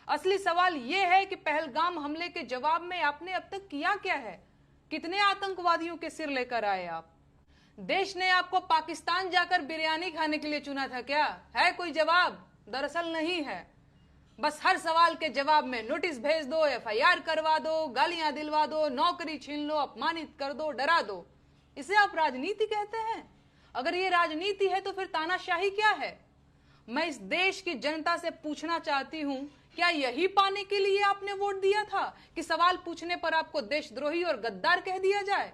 असली सवाल ये है कि पहलगाम हमले के जवाब में आपने अब तक किया क्या है? कितने आतंकवादियों के सिर लेकर आए आप? देश ने आपको पाकिस्तान जाकर बिरयानी खाने के लिए चुना था क्या? है कोई जवाब? दरअसल नहीं है। बस हर सवाल के जवाब में नोटिस भेज दो, एफआईआर करवा दो, गालियां दिलवा दो, नौकरी छीन लो, अपमानित कर दो, डरा दो। इसे आप राजनीति कहते हैं? अगर ये राजनीति है तो फिर तानाशाही क्या है? मैं इस देश की जनता से पूछना चाहती हूं, क्या यही पाने के लिए आपने वोट दिया था कि सवाल पूछने पर आपको देशद्रोही और गद्दार कह दिया जाए?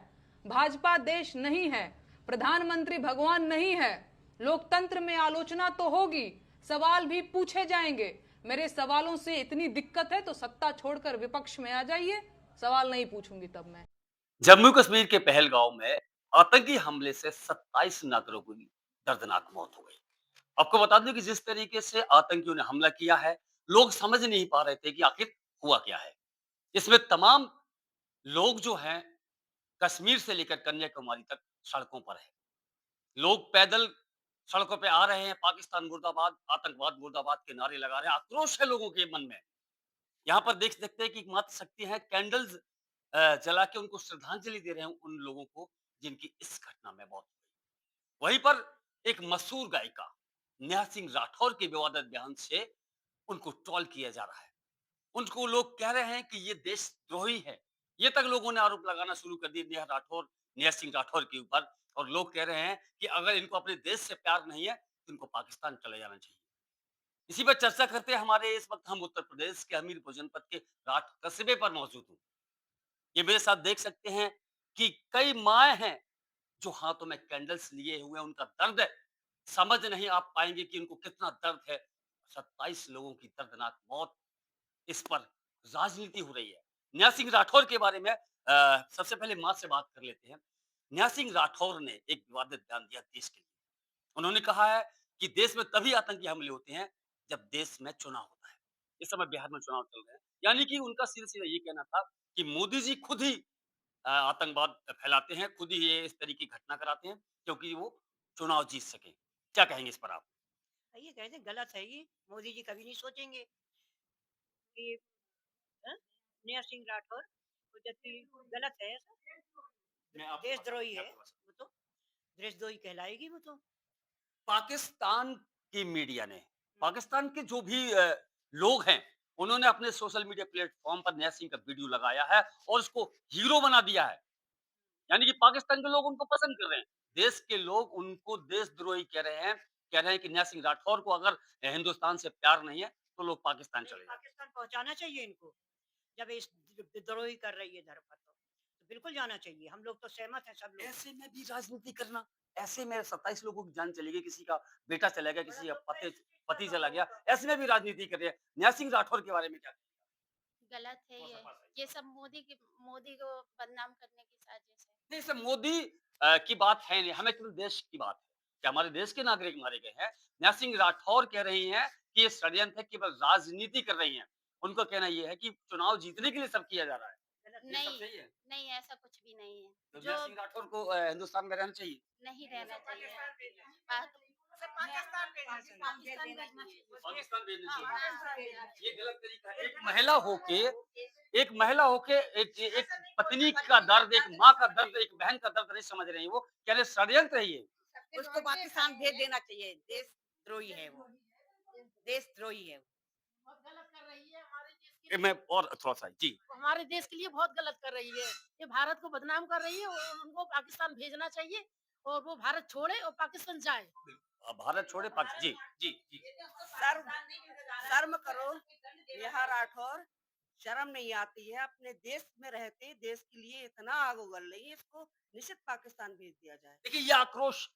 भाजपा देश नहीं है, प्रधानमंत्री भगवान नहीं है। लोकतंत्र में आलोचना तो होगी, सवाल भी पूछे जाएंगे। मेरे सवालों से इतनी दिक्कत है तो सत्ता छोड़कर विपक्ष में आ जाइए, सवाल नहीं पूछूंगी तब मैं। जम्मू कश्मीर के पहलगांव में आतंकी हमले से 27 नागरिकों की दर्दनाक मौत हो गई। आपको बता दूं कि जिस तरीके से आतंकियों ने हमला किया है, लोग समझ नहीं पा रहे थे कि आखिर हुआ क्या है। इसमें तमाम लोग जो हैं, कश्मीर से लेकर कन्याकुमारी तक सड़कों पर हैं। लोग पैदल सड़कों पे आ रहे हैं, पाकिस्तान मुर्दाबाद, आतंकवाद मुर्दाबाद के नारे लगा रहे हैं। आक्रोश है लोगों के मन में। यहाँ पर देख सकते हैं कि मात्र शक्ति है, कैंडल्स जला के उनको श्रद्धांजलि दे रहे हैं उन लोगों को जिनकी इस घटना में मौत हुई। वहीं पर एक मशहूर गायिका नेहा सिंह राठौर के विवादित बयान से उनको ट्रोल किया जा रहा है। उनको लोग कह रहे हैं कि ये देशद्रोही है। ये तक लोगों ने आरोप लगाना शुरू कर दिए नेहा सिंह राठौर के ऊपर। और लोग कह रहे हैं कि अगर इनको अपने देश से प्यार नहीं है तो इनको पाकिस्तान चले जाना चाहिए। इसी पर चर्चा करते हैं हमारे इस वक्त हम उत्तर प्रदेश के हमीरपुर जनपद के राठ कस्बे पर मौजूद हूँ। ये मेरे साथ देख सकते हैं कि कई माए हैं जो हाथों में कैंडल्स लिए हुए हैं, उनका दर्द है। समझ नहीं आप पाएंगे कि उनको कितना दर्द है। 27 लोगों की दर्दनाक मौत, इस पर राजनीति हो रही है। नेहा सिंह राठौर के बारे में सबसे पहले माँ से बात कर लेते हैं। नेहा सिंह राठौर ने एक विवादित बयान दिया देश के लिए। उन्होंने कहा है कि देश में तभी आतंकी हमले होते हैं जब देश में चुनाव होता है। इस समय बिहार में चुनाव चल रहे हैं। यानी कि उनका सीधा-सीधा ये कहना था कि मोदी जी खुद ही आतंकवाद फैलाते हैं, खुद ही ये इस तरह की घटना कराते हैं क्योंकि वो चुनाव जीत सकें। क्या कहेंगे इस पर आप? ये कहते गलत है ये। मोदी जी कभी नहीं सोचेंगे कि हाँ, नेहा सिंह राठौर वो जबकि गलत है ऐसा। मैं आपको देशद्रोही मैं है आपको बता वो तो। देशद्रोही कहलाएगी वो तो। पाकिस्तान की मीडिया ने, हम्म, पाकिस्तान के जो भी लोग हैं, उन्होंने अपने सोशल मीडिया प्लेटफ़ॉर्म पर नेहा सिंह का वीडियो लगाया है और उसको हीरो बना दिया है। यानी कि पाकिस्तान के लोग उनको पसंद कर रहे हैं। देश के लोग उनको देशद्रोही कह रहे हैं कि नेहा सिंह राठौर को अगर हिंदुस्तान से प्यार नहीं है, तो लोग पाकिस्तान नहीं चले जाएँ। पाकिस्तान पहुंचाना चाहिए इनको। जब इस विद्रोही कर रही है धर्म पर तो बिल्कुल जाना चाहिए। हम लोग तो सहमत हैं सब लोग। ऐसे में भी राजनीति करना, ऐसे में 27 लोगों की जान चली गई, किसी का बेटा चला गया, किसी का पति चला गया, ऐसे में भी राजनीति कर रहे हैं। नेहा सिंह राठौर के बारे में क्या? गलत है ये। थोड़ा-सा पास आइए। ये सब मोदी को बदनाम करने की साजिश है। नहीं, सिर्फ मोदी की बात है नहीं, हमें केवल देश की बात है कि हमारे देश के नागरिक मारे गए हैं। नेहा सिंह राठौर कह रही हैं कि ये षड्यंत्र है, केवल राजनीति कर रही हैं। उनका कहना ये है कि चुनाव जीतने के लिए सब किया जा रहा है। गलत ये सब नहीं, सही है? नहीं ऐसा कुछ भी नहीं है। तो जो नेहा सिंह राठौर को हिंदुस्तान में रहना चाहिए? नहीं रहना चाहिए। पाकिस्तान भेजना पाक सब पाकिस्तान भेजना चाहिए। पाकिस्तान भेजना चाहिए। पाकिस्तान भेजना हाँ, चाहिए। पाकिस्तान भेजना ये चाहिए। गलत तरीका है। एक महिला होके एक पत्नी का दर्द, एक माँ का दर्द, एक बहन का दर्द नहीं समझ रही है वो। कह रहे षड्यंत्र है ये। उसको पाकिस्तान भेज देना चाहिए। देशद्रोही है वो। देशद्रोही है वो। बहुत गलत कर रही है हमारे देश के लिए। मैं और थोड़ा-सा जी। हमारे देश के लिए बहुत गलत कर रही है। ये भारत को बदनाम कर रही है और उनको पाकिस्तान भेजना चाहिए और वो भारत छोड़े और पाकिस्तान जाए। भारत छोड़े पाक जी, जी, जी। शर्म शर्म करो नेहा राठौर। शर्म नहीं आती है अपने देश में रहते देश के लिए इतना आग उगल रही है। इसको निश्चित पाकिस्तान भेज दिया जाए। देखिए ये आक्रोश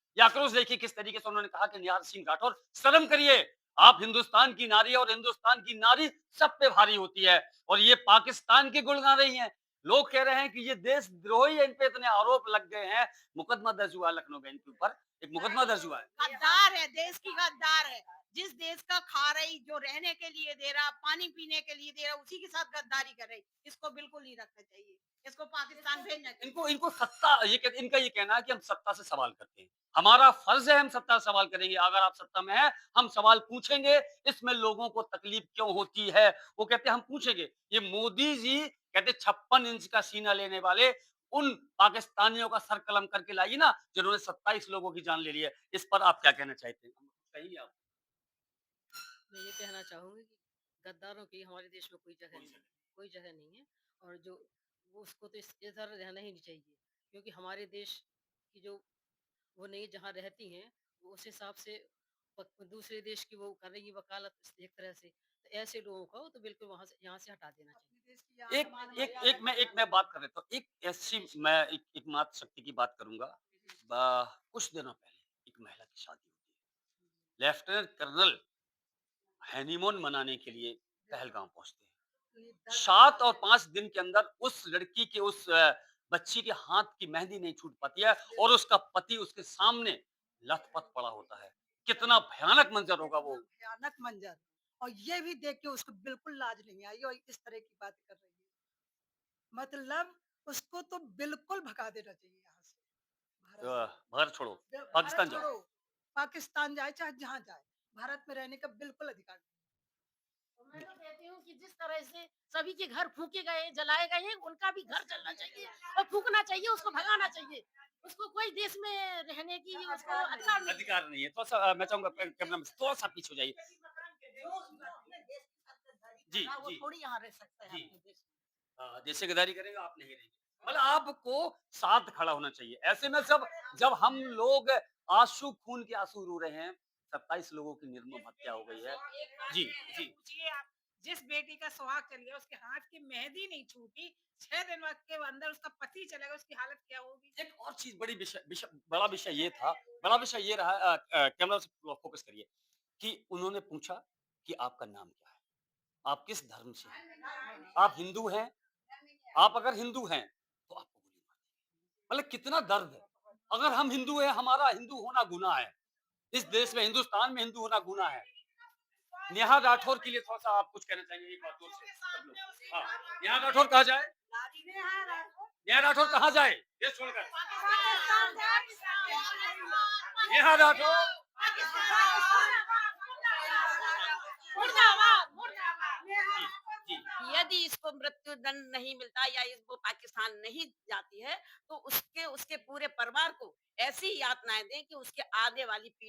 देखिए किस तरीके से उन्होंने कहा कि निहार सिंह राठौर शर्म करिए। आप हिंदुस्तान की नारी है और हिंदुस्तान की नारी सब पे भारी होती है और ये पाकिस्तान के गुण गा रही हैं। लोग कह रहे हैं कि ये देशद्रोही है, इन पे इतने आरोप लग गए हैं। मुकदमा दर्ज हुआ है लखनऊ में इनके ऊपर। एक मुकदमा दर्ज हुआ है। गद्दार है, देश की गद्दार है। जिस देश का खा रही, जो रहने के लिए दे रहा, पानी पीने के लिए दे रहा, उसी के साथ गद्दारी कर रही। इसको बिल्कुल नहीं रखना चाहिए। इसको पाकिस्तान भेजना चाहिए। इनको इनको सत्ता इनका ये कहना है कि हम सत्ता से सवाल करते हैं। हमारा फर्ज है हम सत्ता से सवाल करेंगे। अगर आप सत्ता में हैं, हम सवाल पूछेंगे, इसमें लोगों को तकलीफ क्यों होती है? वो कहते हैं हम पूछेंगे। ये मोदी जी कहते 56 इंच का सीना लेने वाले उन पाकिस्तानियों का सर कलम करके लाइए ना, जिन्होंने 27 लोगों की जान ले ली है। इस पर आप क्या कहना चाहते हैं? कहिए आप। मैं ये कहना चाहूँगी कि गद्दारों की हमारे देश में कोई जगह नहीं है। और जो वो उसको तो इधर रहना ही नहीं चाहिए, क्योंकि हमारे देश की जो वो नहीं जहाँ रहती हैं, वो उस हिसाब से दूसरे देश की वो कर रही वकालत एक तरह से। तो ऐसे लोगों को तो बिल्कुल वहां से यहाँ से हटा देना चाहिए। एक मैं बात कर लेता हूँ। एक ऐसी मैं एक मातृशक्ति की बात करूंगा। कुछ दिनों पहले एक महिला की शादी हुई है। लेफ्टिनेंट कर्नल हनीमून मनाने के लिए पहलगाम पहुंचते हैं। 7 और 5 दिन के अंदर उस लड़की के बच्ची के हाथ की मेहंदी नहीं छूट पाती है और उसका पति उसके सामने लथपथ पड़ा होता है। कितना भयानक मंजर होगा वो। भयानक मंजर। और ये भी देख के उसको बिल्कुल लाज नहीं आई और इस तरह की बात कर रही है। मतलब उसको तो बिल्कुल भगा देना चाहिए यहाँ से, भारत से। भारत छोड़ो, भारत पाकिस्तान जाओ। छोड़ो, पाकिस्तान जाए चाहे जहाँ जाए, भारत में रहने का बिल्कुल अधिकार नहीं। तो मैं तो कहती हूँ कि जिस तरह से सभी के घर फूके गए, जलाए गए हैं, उनका भी घर जलना चाहिए और फूकना चाहिए, उसको भगाना चाहिए। उसको कोई देश में रहने की उसको अधिकार नहीं है। अधिकार नहीं है। थोड़ा-सा मैं चाहूँगा कैमरा में थोड़ा-सा पीछे हो जाइए। जी, वो जी, थोड़ी यहाँ रह सकता है जी। अपने देश में। देशेगदारी करेंगे आप नहीं रहेंगे। मतलब आपको साथ खड़ा होना चाहिए। ऐसे में जब जब हम लोग आँसू खून के आँसू रो रहे हैं, 27 लोगों की निर्मम हत्या हो गई है। एक बात जी, ये है, जी, पूछिए आप, जिस बेटी का सुहाग चल गया उसके हाथ की मेहंदी नहीं छूटी, 6 दिन वक्त के अंदर उसका पति चला गया, उसकी हालत क्या होगी? एक और चीज़ बड़ी बड़ा विषय ये था, बड़ा विषय ये रहा। कैमरा से फोकस करिए कि उन्होंने पूछा कि आपका नाम क्या है? आप किस धर्म से हैं? आप हिंदू हैं? आप अगर हिंदू हैं, तो आपको गोली मार दी गई। मतलब कितना दर्द है। अगर हम हिंदू हैं, हमारा हिंदू होना गुनाह है। इस देश में, हिंदुस्तान में हिंदू होना गुनाह है। नेहा राठौर के लिए थोड़ा-सा आप कुछ कहना चाहेंगे एक बार जोर से सब लोग? हाँ, नेहा राठौर कहाँ जाए? नेहा राठौर कहाँ जाए? देश छोड़कर। नेहा राठौर मुर्दाबाद, मुर्दाबाद। जी, यदि इसको मृत्यु दंड नहीं मिलता या वो पाकिस्तान नहीं जाती है, तो उसके उसके पूरे परिवार को ऐसी यातनाएं दें कि उसके आगे वाली पीढ़ी